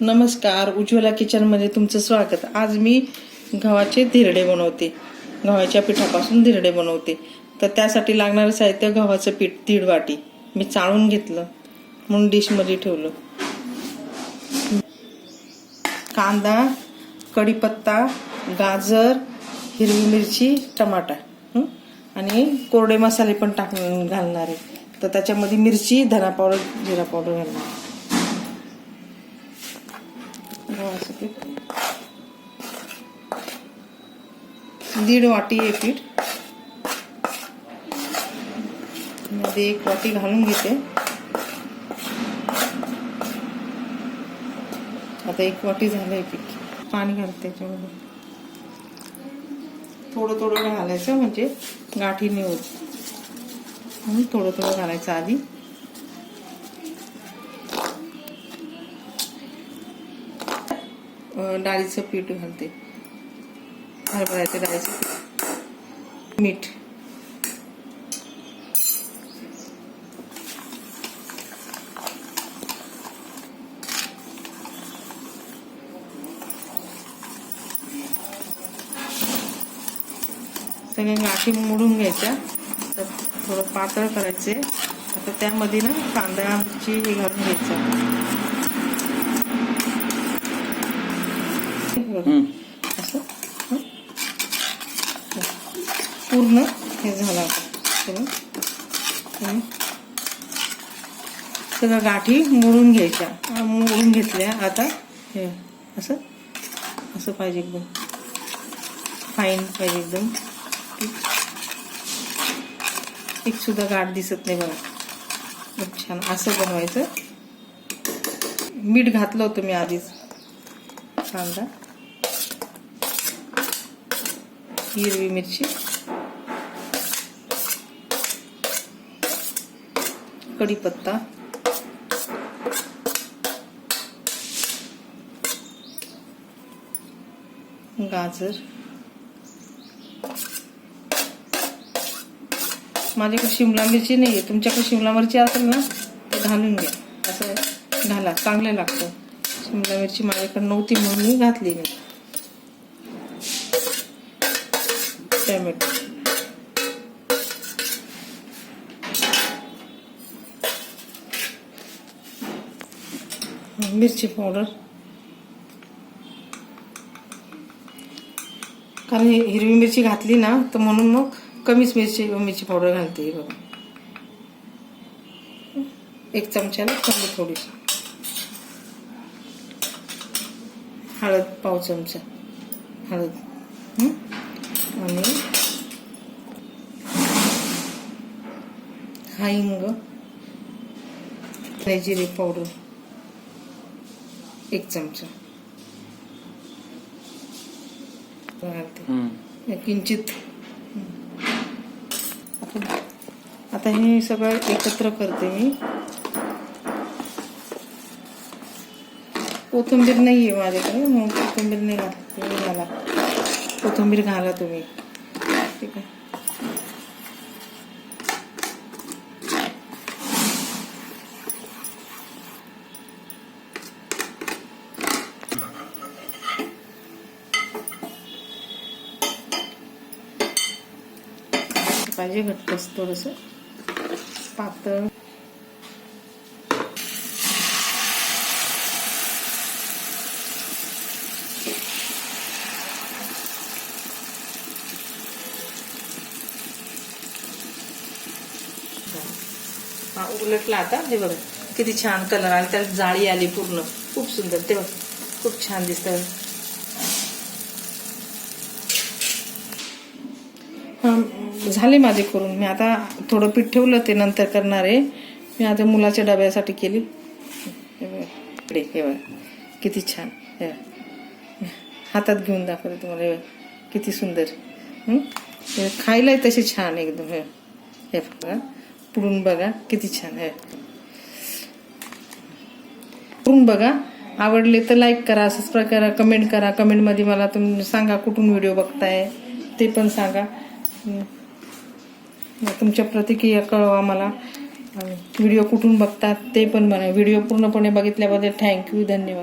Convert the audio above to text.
नमस्कार, उज्ज्वला किचनमध्ये तुमचं स्वागत। आज मी गव्हाचे धिरडे बनवते। गव्हाच्या पिठापासून धिरडे बनवते। तर त्यासाठी लागणारे साहित्य: गव्हाचं पीठ 1.5 वाटी मी चाळून घेतलं, म्हणून डिशमध्ये ठेवलं। कांदा, कढीपत्ता, गाजर, हिरवी मिरची, टमाटा आणि कोरडे मसाले पण टाकून घालणार आहे। तर त्याच्यामध्ये मिरची, धना पावडर, जिरा पावडर घालणार। गव्हाचं पीठ 1.5 वाटी आहे पीठ, मध्ये 1 वाटी घालून घेते। आता 1 वाटी झालंय पीठ। पाणी घालते त्याच्यामध्ये, थोडं थोडं घालायचं म्हणजे गाठी नाही होत, म्हणून थोडं थोडं घालायचं आधी। डाळीचं पीठ घालते, हरभऱ्याच्या डाळीचं पीठ, मीठ, सगळ्या गाठी मोडून घ्यायच्या। तर थोडं पातळ करायचे। आता त्यामध्ये ना कांदा, मिरची हे घालून घ्यायचं, असं पूर्ण हे झालं। आता सगळं गाठी मोडून घ्यायच्या। मोडून घेतल्या। आता हे असं असं पाहिजे, एकदम फाईन पाहिजे, एकदम एक सुद्धा गाठ दिसत नाही बघा, खूप छान असं बनवायचं। मीठ घातलं होतं मी आधीच। कांदा, हिरवी मिरची, कढीपत्ता, गाजर, माझ्याकडे शिमला मिरची नाही आहे, तुमच्याकडे शिमला मिरची असेल ना तर घालून घ्या। असं घाला, चांगलं लागतं। शिमला मिरची माझ्याकडे नव्हती म्हणून मी घातली नाही। टोमॅटो, मिरची पावडर, कारण हिरवी मिरची घातली ना तर म्हणून मग कमीच मिरची पावडर घालते बघा। 1 चमच्याला कमी थोडीशी हळद, पाव चमचा हळद, आणि हा हिंग, जिरे पावडर 1 चमचा घालते, किंचित। आता हे सगळं एकत्र करते मी। कोथिंबीर नाही आहे माझ्याकडे, मग कोथिंबीर नाही घालते। घाला कोथिंबीर, घाला तुम्ही, ठीक आहे। पाहिजे घट्टस, थोडंसं पातळ। हा उलटला आता, हे बघा किती छान कलर आला, त्याला जाळी आली पूर्ण, खूप सुंदर। ते बघ खूप छान दिसतं। झाले माझे करून। मी आता थोडं पीठ ठेवलं, ते नंतर करणार आहे मी। आता मुलाच्या डब्यासाठी केली। हे बघा किती छान, हे हातात घेऊन दाखवते तुम्हाला, हे किती सुंदर। खायलाही तसे छान एकदम। हे बघा पुरून बघा किती छान आहे, पुरून बघा। आवडले तर लाईक करा, सबस्क्राईब करा, कमेंट करा। कमेंटमध्ये मला तुम्ही सांगा कुठून व्हिडिओ बघताय ते पण सांगा। तुमच्या प्रतिक्रिया कळवा मला। व्हिडिओ कुठून बघतात ते पण म्हणा। व्हिडिओ पूर्णपणे बघितल्याबद्दल थँक्यू, धन्यवाद।